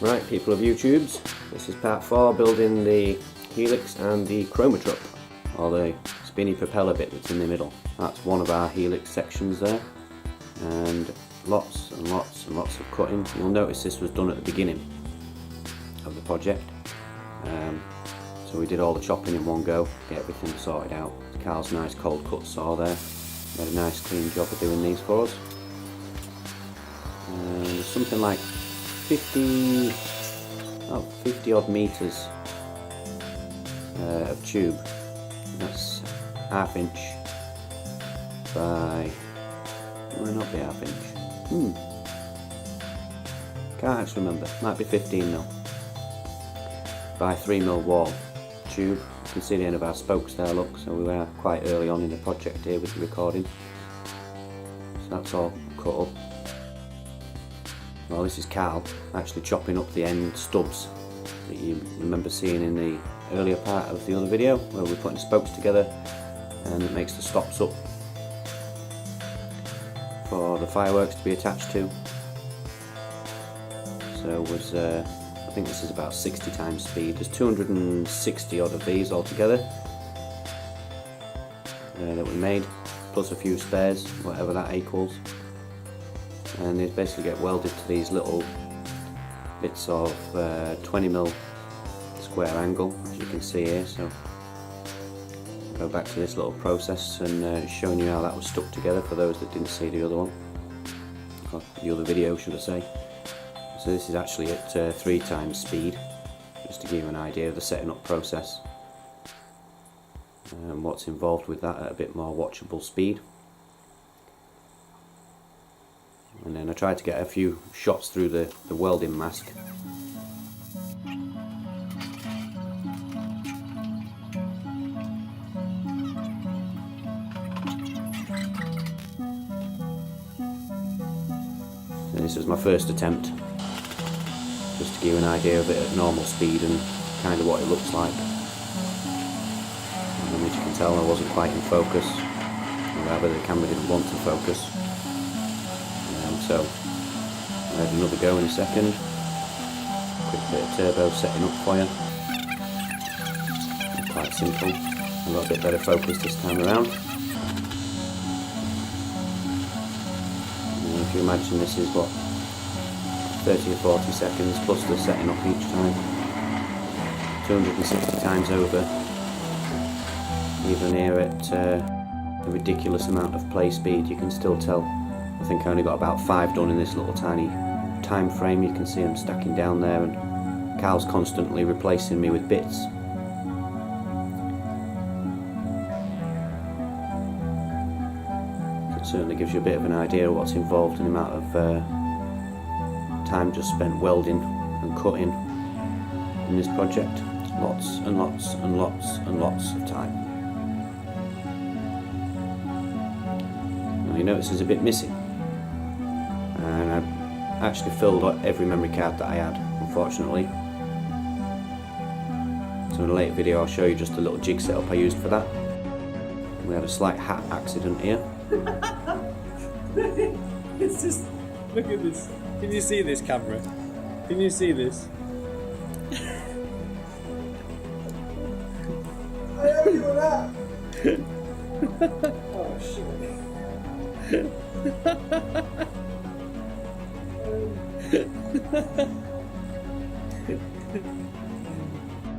Right, people of YouTubes, this is part 4, building the Helix and the Chromotrope, or the spinny propeller bit that's in the middle. That's one of our Helix sections there, and lots and lots and lots of cutting. You'll notice this was done at the beginning of the project, so we did all the chopping in one go, get everything sorted out. Carl's nice cold cut saw there, made a nice clean job of doing these for us. There's something like 50 odd meters of tube. That's ½ inch by, might not be ½ inch, can't actually remember, might be 15mm by 3mm wall tube. You can see the end of our spokes there, look, so we were quite early on in the project here with the recording. So that's all cut up. Well, this is Carl actually chopping up the end stubs that you remember seeing in the earlier part of the other video where we're putting spokes together, and it makes the stops up for the fireworks to be attached to. So it was, I think this is about 60 times speed. There's 260 odd of these altogether that we made, plus a few spares, whatever that equals. And these basically get welded to these little bits of 20mm square angle, as you can see here. So go back to this little process and showing you how that was stuck together for those that didn't see the other one, or the other video should I say. So this is actually at 3 times speed, just to give you an idea of the setting up process and what's involved with that at a bit more watchable speed. And then I tried to get a few shots through the welding mask. And this was my first attempt, just to give you an idea of it at normal speed and kind of what it looks like. And as you can tell, I wasn't quite in focus, or rather the camera didn't want to focus. So I had another go in a second. Quick bit of turbo setting up for you. Quite simple. A little bit better focus this time around. And if you imagine, this is what, 30 or 40 seconds plus the setting up each time. 260 times over. Even here at a ridiculous amount of play speed, you can still tell. I think I only got about 5 done in this little tiny time frame. You can see them stacking down there, and Carl's constantly replacing me with bits. It certainly gives you a bit of an idea of what's involved in the amount of time just spent welding and cutting in this project. Lots and lots and lots and lots of time. Now you notice there's a bit missing. And I actually filled up every memory card that I had, unfortunately. So in a later video I'll show you just a little jig setup I used for that. We had a slight hat accident here. It's just, look at this. Can you see this camera? Can you see this? I owe you that! Oh shit.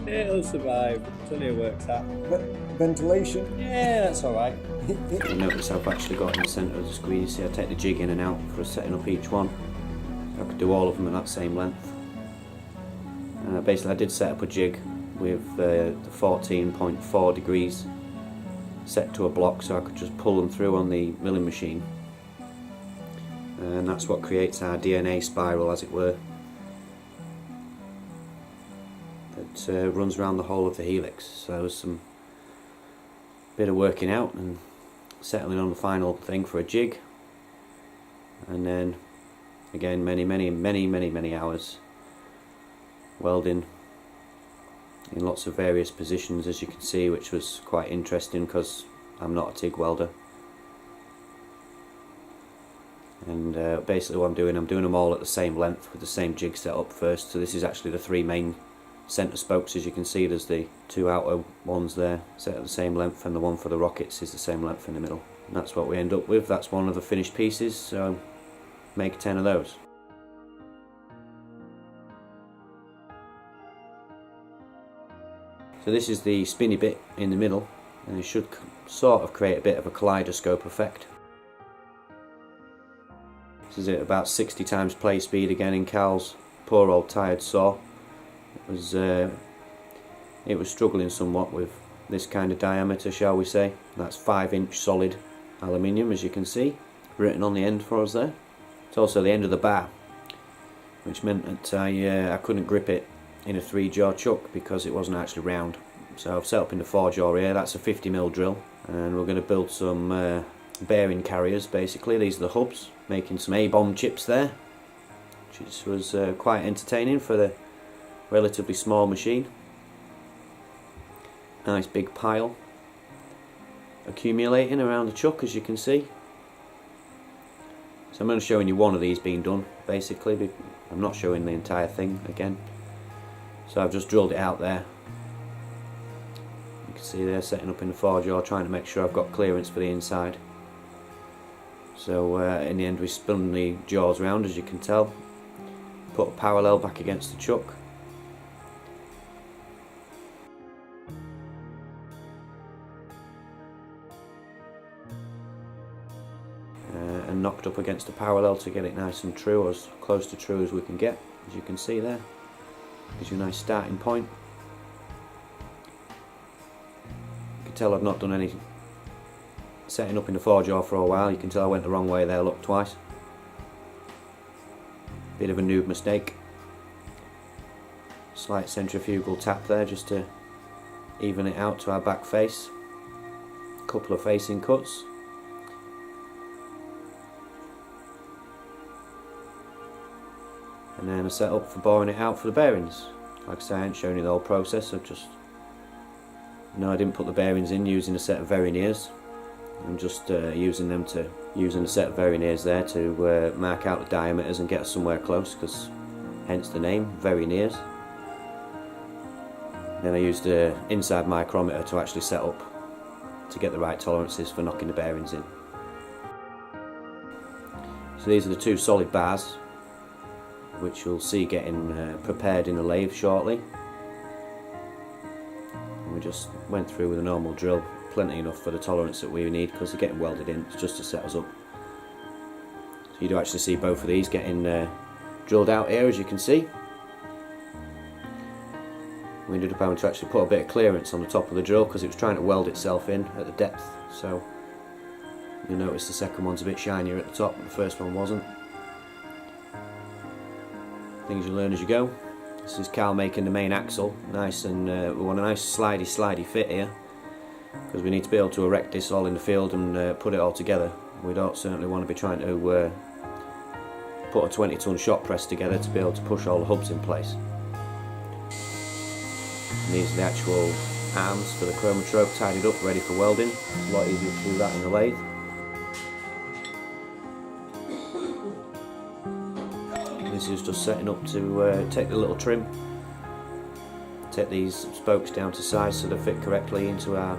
It'll survive. Until it works out. Ventilation? Yeah, that's alright. You notice I've actually got in the centre of the screen. You see I take the jig in and out for setting up each one. I could do all of them at that same length. Basically I did set up a jig with the 14.4 degrees set to a block, so I could just pull them through on the milling machine. And that's what creates our DNA spiral, as it were. It runs around the whole of the helix. So there's some bit of working out and settling on the final thing for a jig, and then again many hours welding in lots of various positions, as you can see, which was quite interesting because I'm not a TIG welder. And basically what I'm doing them all at the same length with the same jig set up first. So this is actually the 3 main centre spokes. As you can see, there's the 2 outer ones there set at the same length, and the one for the rockets is the same length in the middle. And that's what we end up with. That's one of the finished pieces, so make 10 of those. So this is the spinny bit in the middle, and it should sort of create a bit of a kaleidoscope effect. This is at about 60 times play speed again in Cal's poor old tired saw. It was struggling somewhat with this kind of diameter, shall we say. That's 5-inch solid aluminium, as you can see, written on the end for us there. It's also the end of the bar, which meant that I couldn't grip it in a 3-jaw chuck because it wasn't actually round. So I've set up in the 4-jaw here. That's a 50mm drill, and we're going to build some bearing carriers. Basically, these are the hubs, making some A-bomb chips there, which was quite entertaining for the relatively small machine. Nice big pile accumulating around the chuck, as you can see. So I'm only showing you one of these being done, basically. I'm not showing the entire thing again. So I've just drilled it out there. You can see they're setting up in the 4-jaw, trying to make sure I've got clearance for the inside. So in the end we spun the jaws round, as you can tell. Put a parallel back against the chuck. And knocked up against the parallel to get it nice and true, or as close to true as we can get, as you can see there. Gives you a nice starting point. You can tell I've not done any setting up in the 4-jaw for a while. You can tell I went the wrong way there, look, twice. Bit of a noob mistake. Slight centrifugal tap there just to even it out to our back face. Couple of facing cuts. And then I set up for boring it out for the bearings. Like I say, I ain't shown you the whole process. I've just, I didn't put the bearings in using a set of verniers. I'm just using a set of verniers there to mark out the diameters and get us somewhere close, because hence the name, verniers. Then I used the inside micrometer to actually set up to get the right tolerances for knocking the bearings in. So these are the 2 solid bars, which you'll see getting prepared in the lathe shortly. And we just went through with a normal drill, plenty enough for the tolerance that we need, because they're getting welded in. It's just to set us up. So you do actually see both of these getting drilled out here, as you can see. We ended up having to actually put a bit of clearance on the top of the drill because it was trying to weld itself in at the depth. So you'll notice the second one's a bit shinier at the top, but the first one wasn't. Things you learn as you go. This is Carl making the main axle, nice, and we want a nice slidey fit here, because we need to be able to erect this all in the field and put it all together. We don't certainly want to be trying to put a 20-ton shot press together to be able to push all the hubs in place. And these are the actual arms for the Chromotrope, tidied up, ready for welding. It's a lot easier to do that in the lathe. This is just setting up to take the little trim, take these spokes down to size so they fit correctly into our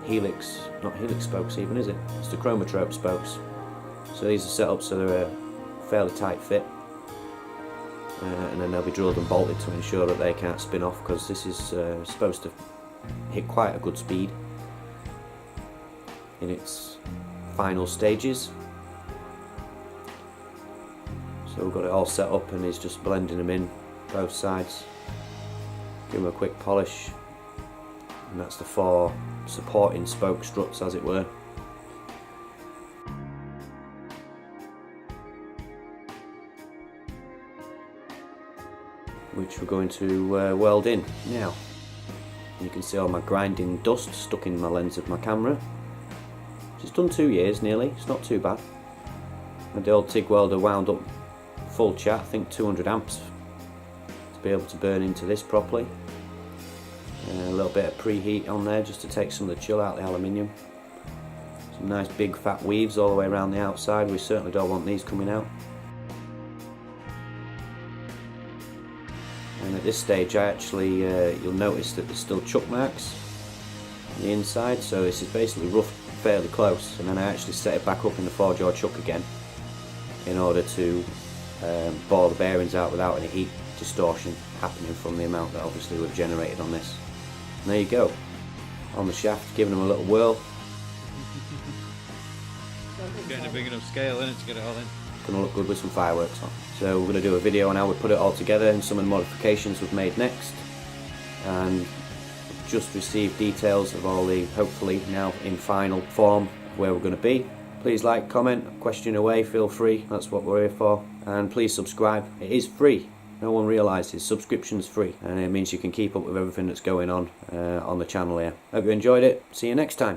Helix, not Helix spokes even, is it? It's the Chromotrope spokes. So these are set up so they're a fairly tight fit, and then they'll be drilled and bolted to ensure that they can't spin off, because this is supposed to hit quite a good speed in its final stages. So we've got it all set up, and he's just blending them in both sides. Give them a quick polish, and that's the 4 supporting spoke struts, as it were. Which we're going to weld in now. You can see all my grinding dust stuck in my lens of my camera. It's done 2 years nearly, it's not too bad. And the old TIG welder wound up full chat, I think 200 amps to be able to burn into this properly. A little bit of preheat on there just to take some of the chill out of the aluminium. Some nice big fat weaves all the way around the outside. We certainly don't want these coming out. And at this stage I actually, you'll notice that there's still chuck marks on the inside, so this is basically rough fairly close, and then I actually set it back up in the 4-jaw chuck again in order to bore the bearings out without any heat distortion happening from the amount that obviously we've generated on this. And there you go, on the shaft, giving them a little whirl. Getting a big enough scale, isn't it, to get it all in? Gonna look good with some fireworks on. So we're gonna do a video on how we put it all together and some of the modifications we've made next. And just received details of all the, hopefully now in final form, where we're going to be. Please like, comment, question away, feel free, that's what we're here for. And please subscribe, it is free. No one realises subscription's free, and it means you can keep up with everything that's going on the channel here. Hope you enjoyed it, see you next time.